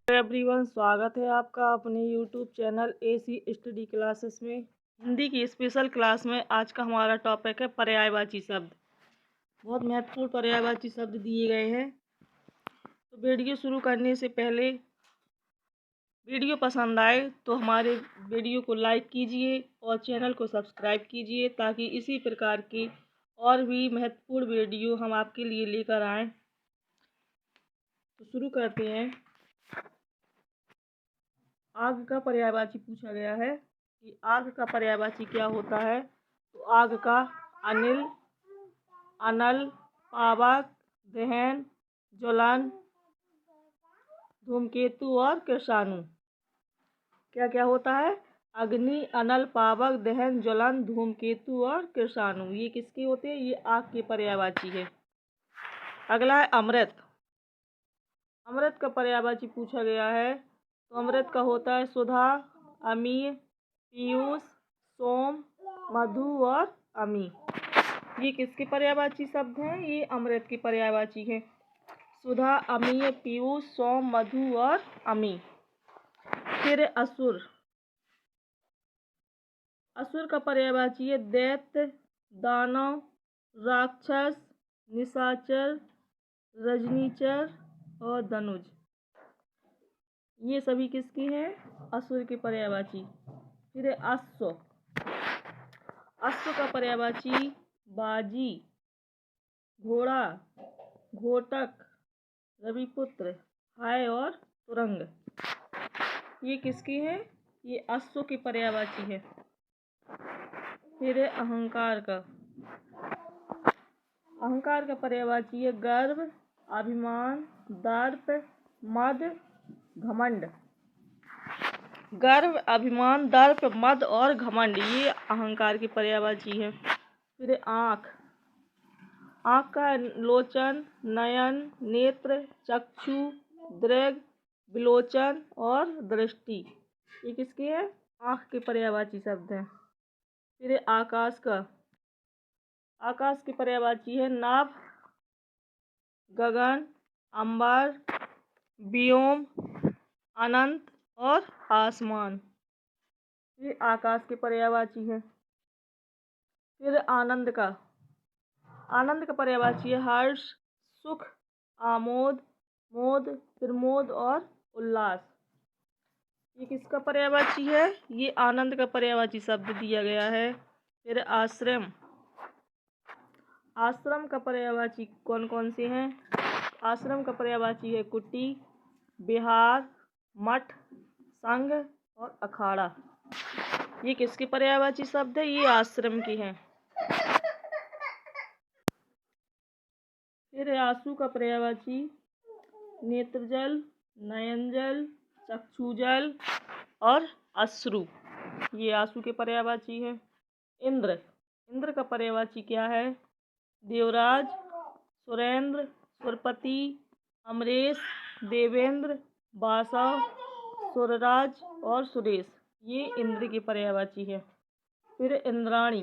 Everyone, स्वागत है आपका अपने YouTube channel AC study classes में। हिंदी की स्पेशल क्लास में आज का हमारा टॉपिक है पर्यायवाची शब्द। बहुत महत्वपूर्ण पर्यायवाची शब्द दिए गए हैं। तो वीडियो शुरू करने से पहले वीडियो पसंद आए तो हमारे वीडियो को लाइक कीजिए और चैनल को सब्सक्राइब कीजिए, ताकि इसी प्रकार की और भी महत्वपूर्ण वीडियो हम आपके लिए लेकर आएँ। तो शुरू करते हैं। आग का पर्यायवाची पूछा गया है कि आग का पर्यायवाची क्या होता है। तो आग का अनिल, अनल, पावक, दहन, ज्वलन, धूमकेतु और कृषाणु। क्या क्या होता है? अग्नि, अनल, पावक, दहन, ज्वलन, धूमकेतु और कृषाणु। ये किसके होते हैं? ये आग के पर्यायवाची है। अगला है अमृत। अमृत का पर्यायवाची पूछा गया है। तो अमृत का होता है सुधा, अमीय, पीयूष, सोम, मधु और अमी। ये किसके पर्यायवाची शब्द हैं? ये अमृत की पर्यायवाची है। सुधा, अमीय, पीयूष, सोम, मधु और अमी। फिर असुर। असुर का पर्यायवाची है दैत्य, दानव, राक्षस, निशाचर, रजनीचर और धनुज। ये सभी किसकी हैं? असुर की पर्यायवाची। फिर अश्व। अश्व का पर्यायवाची बाजी, घोड़ा, घोटक, रविपुत्र, हाय और तुरंग। ये किसकी है? ये अश्व की पर्यायवाची है। फिर है अहंकार का। अहंकार का पर्यायवाची है गर्व, अभिमान, दर्प, मद, घमंड। गर्व, अभिमान, दर्प, मद और घमंड, ये अहंकार की पर्यायवाची है। फिर आँख। आँख का लोचन, नयन, नेत्र, चक्षु, दृग, विलोचन और दृष्टि। ये किसके है? आँख के पर्यायवाची शब्द हैं। फिर आकाश का। आकाश की पर्यायवाची है नभ, गगन, अंबर, व्योम, अनंत और आसमान। ये आकाश की पर्यायवाची है। फिर आनंद का। आनंद का पर्यायवाची है हर्ष, सुख, आमोद, मोद, प्रमोद और उल्लास। ये किसका पर्यायवाची है? ये आनंद का पर्यायवाची शब्द दिया गया है। फिर आश्रम। आश्रम का पर्यायवाची कौन कौन से हैं? आश्रम का पर्यायवाची है कुटी, विहार, मठ, संघ और अखाड़ा। ये किसके पर्यायवाची शब्द है? ये आश्रम के हैं। फिर आंसू का पर्यायवाची नेत्रजल, नयनजल, चक्षुजल और अश्रु। ये आंसू के पर्यायवाची है। इंद्र। इंद्र का पर्यायवाची क्या है? देवराज, सुरेंद्र, सुरपति, अमरेश, देवेंद्र, बासव, सुरराज और सुरेश। ये इंद्र की पर्यायवाची है। फिर इंद्राणी।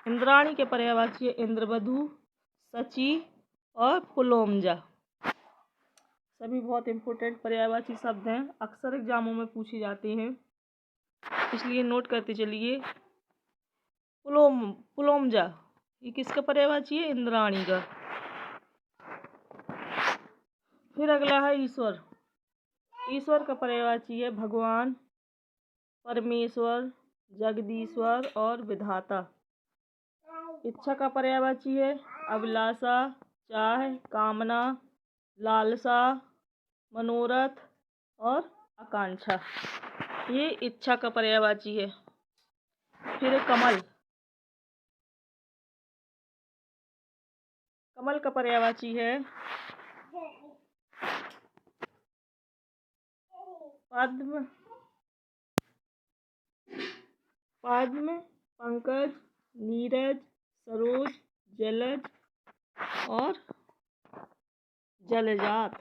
इंद्राणी के पर्यायवाची है इंद्रवधु, सची और पुलोमजा। सभी बहुत इम्पोर्टेंट पर्यायवाची शब्द हैं, अक्सर एग्जामों में पूछे जाते हैं, इसलिए नोट करते चलिए। पुलोमजा ये किसका पर्यायवाची है? इंद्राणी का। फिर अगला है ईश्वर। ईश्वर का पर्यायवाची है भगवान, परमेश्वर, जगदीश्वर और विधाता। इच्छा का पर्यायवाची है अभिलाषा, चाह, कामना, लालसा, मनोरथ और आकांक्षा। ये इच्छा का पर्यायवाची है। फिर कमल। कमल का पर्यायवाची है पद्म, पद्म, पंकज, नीरज, सरोज, जलज और जलजात।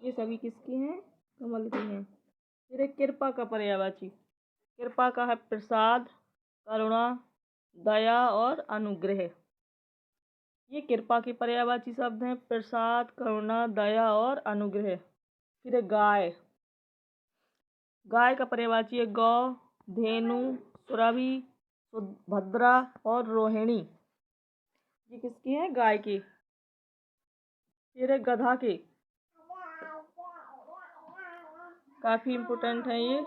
ये सभी किसकी हैं? कमल की हैं। फिर कृपा का पर्यायवाची। कृपा का है प्रसाद, करुणा, दया और अनुग्रह। ये कृपा की पर्यायवाची शब्द हैं प्रसाद, करुणा, दया और अनुग्रह। फिर है गाय। गाय का पर्यायवाची है गौ, धेनु, सुरभि, सुभद्रा और रोहिणी। ये किसकी है? गाय की। फिर है गधा के। काफी इम्पोर्टेंट है ये।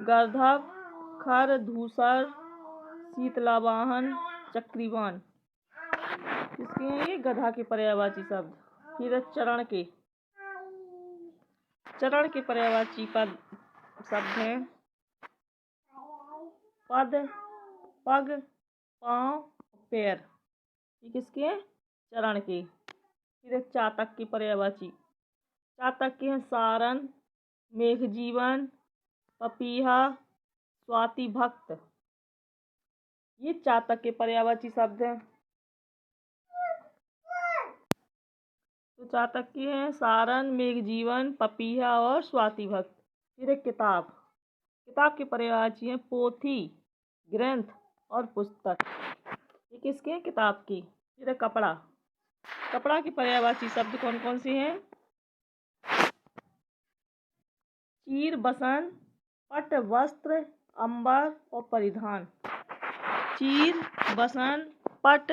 गर्दभ, खर, धूसर, शीतलावाहन, चक्रीवान। किसके हैं ये? गधा के पर्यायवाची शब्द। फिर है चरण के। चरण के पर्यायवाची पद शब्द हैं पद, पग, पांव, पैर। ये किसके हैं? चरण के। फिर है चातक की पर्यायवाची। चातक के हैं सारन, मेघजीवन, पपीहा, स्वाति भक्त। ये चातक के पर्यायवाची शब्द हैं। तो चातक के हैं सारन, मेघजीवन, पपीहा और स्वाति भक्त। फिर है किताब। किताब के पर्यायवाची हैं पोथी, ग्रंथ और पुस्तक। ये किसके हैं? किताब की। फिर है कपड़ा। कपड़ा के पर्यायवाची शब्द कौन कौन से हैं? चीर, बसन, पट, वस्त्र, अंबर और परिधान। चीर, बसन, पट,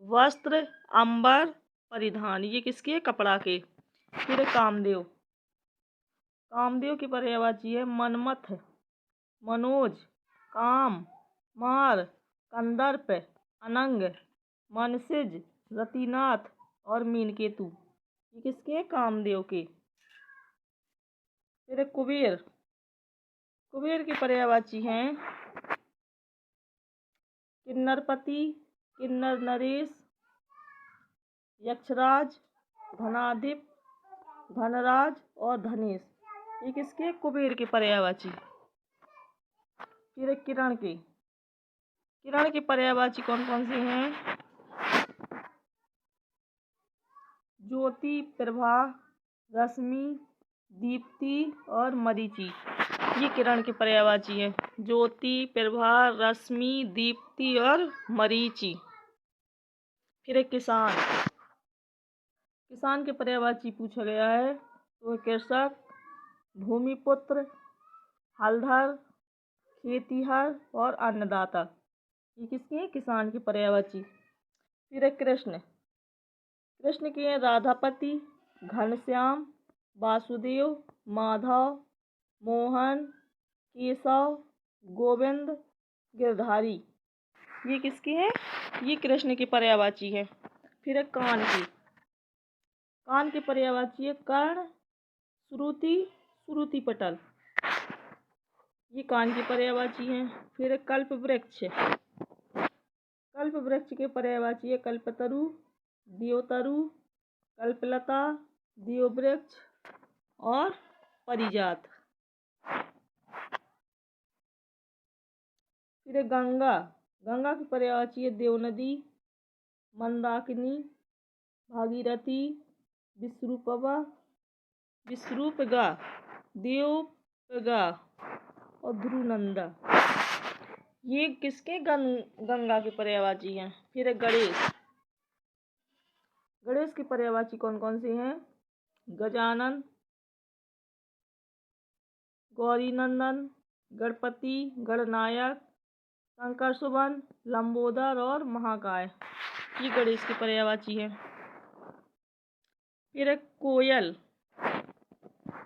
वस्त्र, अंबर, परिधान। ये किसके है? कपड़ा के। फिर है कामदेव। कामदेव की पर्यायवाची है मनमथ, मनोज, काम, मार, कंदर्प, अनंग, मनसिज, रतिनाथ और मीनकेतु। ये किसके है? कामदेव के। फिर है कुबेर। कुबेर की पर्यायवाची हैं किन्नरपति, किन्नर नरेश, यक्षराज, धनाधिप, धनराज और धनेश। ये किसके? कुबेर के पर्यायवाची। फिर है किरण के। किरण के पर्यायवाची कौन कौन से हैं? ज्योति, प्रभा, रश्मि, दीप्ति और मरीचि। ये किरण के पर्यायवाची है। ज्योति, प्रभा, रश्मि, दीप्ति और मरीचि। फिर है किसान। किसान के पर्यायवाची पूछा गया है तो कृषक, भूमिपुत्र, हलधर, खेतीहर और अन्नदाता। ये किसके हैं? किसान के पर्यायवाची। फिर है कृष्ण। कृष्ण के हैं राधापति, घनश्याम, वासुदेव, माधव, मोहन, केशव, गोविंद, गिरधारी। ये किसके हैं? ये कृष्ण की पर्यायवाची है। फिर है कान की। कान की पर्यायवाची है कर्ण, श्रुति, श्रुति पटल। ये कान की पर्यायवाची है। फिर है कल्प वृक्ष। कल्प वृक्ष के पर्यायवाची है कल्पतरु, देवतरु, कल्पलता, देववृक्ष और परिजात। फिर है गंगा। गंगा की पर्यायवाची है देवनदी, मंदाकिनी, भागीरथी, विश्रुपवा, विश्रुपगा, देवपगा और ध्रुनंदा। ये किसके? गंगा के पर्यायवाची हैं। फिर है गणेश। गणेश की पर्यायवाची कौन कौन से हैं? गजानन, गौरीनंदन, गणपति, गणनायक, शंकर सुवन, लंबोदर और महाकाय। ये गणेश की पर्यायवाची है। फिर है कोयल।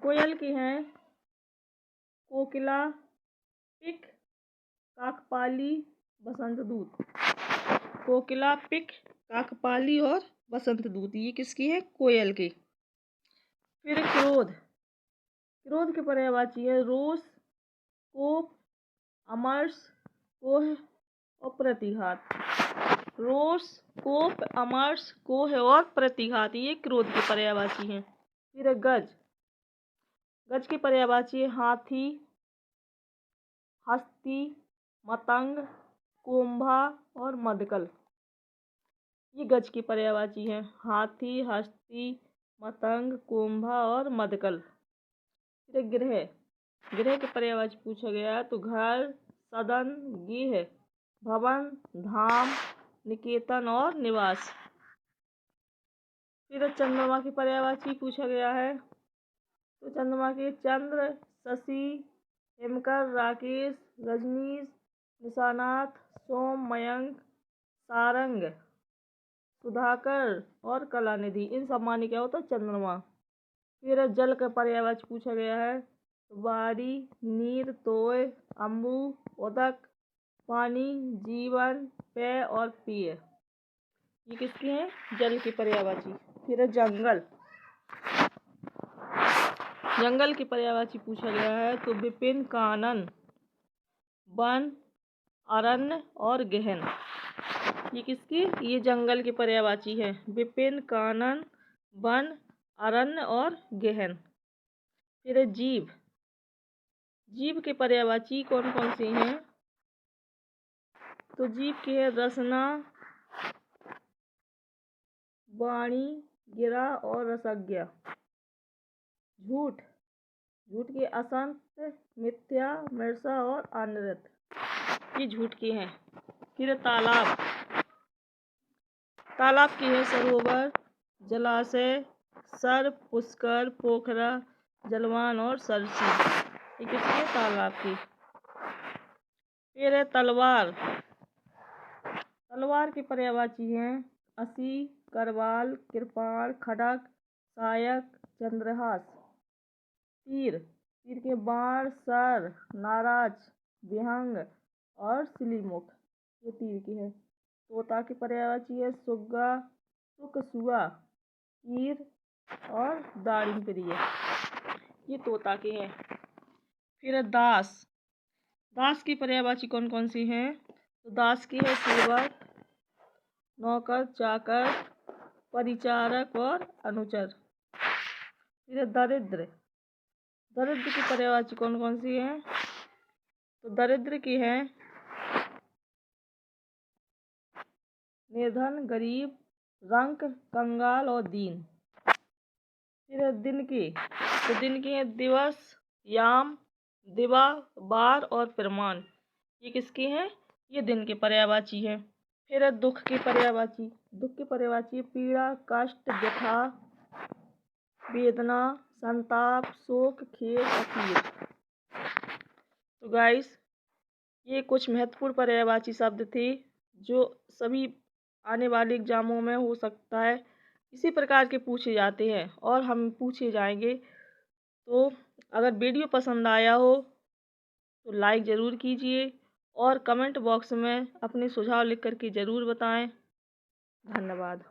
कोयल के हैं कोकिला, पिक, काकपाली, बसंत दूत। कोकिला, पिक, काकपाली और बसंत दूत। ये किसकी है? कोयल की। फिर क्रोध। क्रोध के पर्यायवाची है रोष, कोप, अमर्ष, कोह और प्रतिघात। रोष, कोप, अमर्ष, कोह और प्रतिघात। ये क्रोध के पर्यायवाची हैं। फिर गज। गज की पर्यायवाची है हाथी, हस्ती, मतंग, कुंभा और मदकल। ये गज की पर्यायवाची है। हाथी, हस्ती, मतंग, कुंभा और मदकल। फिर गृह। गृह के पर्यायवाची पूछा गया है तो घर, सदन, गेह, भवन, धाम, निकेतन और निवास। फिर चंद्रमा की पर्यायवाची पूछा गया है तो चंद्रमा के चंद्र, शशि, हेमकर, राकेश, रजनीश, निशानाथ, सोम, मयंक, सारंग, सुधाकर और कलानिधि, इन सब माने क्या होता है चंद्रमा। फिर जल का पर्यायवाची पूछा गया है, बारी, नीर, तोय, अम्बु, उदक, पानी, जीवन, पेय और पिय, ये किसके हैं जल की पर्यायवाची। फिर जंगल, जंगल की पर्यायवाची पूछा गया है, तो विपिन, कानन, वन, अरण्य और गहन, ये किसकी, ये जंगल की पर्यायवाची है, विपिन, कानन, वन, अरण्य और गहन। फिर जीव, जीव के पर्यायवाची कौन कौन सी हैं, तो जीव की है रसना, वाणी, गिरा और रसज्ञा। झूठ, झूठ के असंत, मिथ्या, मिर्सा और अनृत, ये झूठ के हैं। फिर तालाब, तालाब की है सरोवर, जलाशय, सर्प, पुष्कर, पोखरा, जलवान और सरसी, ये किसकी है तालाब की। फिर है तलवार, तलवार की पर्यायवाची है असी, करवाल, कृपाण, खड़ग, सहायक, चंद्रहास। तीर, तीर के बाण, सर, नाराज, विहंग और सिलीमुख, ये तीर की है। तोता की पर्यायवाची है सुग्गा, सुक, सुआ, कीर और दारिम प्रिय, ये तोता के हैं। फिर दास, दास की पर्यायवाची कौन कौन सी हैं, तो दास की है सेवक, नौकर, चाकर, परिचारक और अनुचर। फिर दरिद्र, दरिद्र की पर्यायवाची कौन कौन सी है, तो दरिद्र की है निर्धन, गरीब, रंक, कंगाल और दीन। फिर दिन की, तो दिन की है दिवस, याम, दिवा, बार और प्रमाण, ये किसकी है, ये दिन की पर्यायवाची है। फिर दुख की पर्यायवाची, दुख की पर्यायवाची पीड़ा, कष्ट, व्यथा, वेदना, संताप, शोक, खेद, अतीत। तो गाइस, ये कुछ महत्वपूर्ण पर्यायवाची शब्द थे जो सभी आने वाले एग्जामों में हो सकता है इसी प्रकार के पूछे जाते हैं और हम पूछे जाएंगे। तो अगर वीडियो पसंद आया हो तो लाइक ज़रूर कीजिए और कमेंट बॉक्स में अपने सुझाव लिख कर के ज़रूर बताएं। धन्यवाद।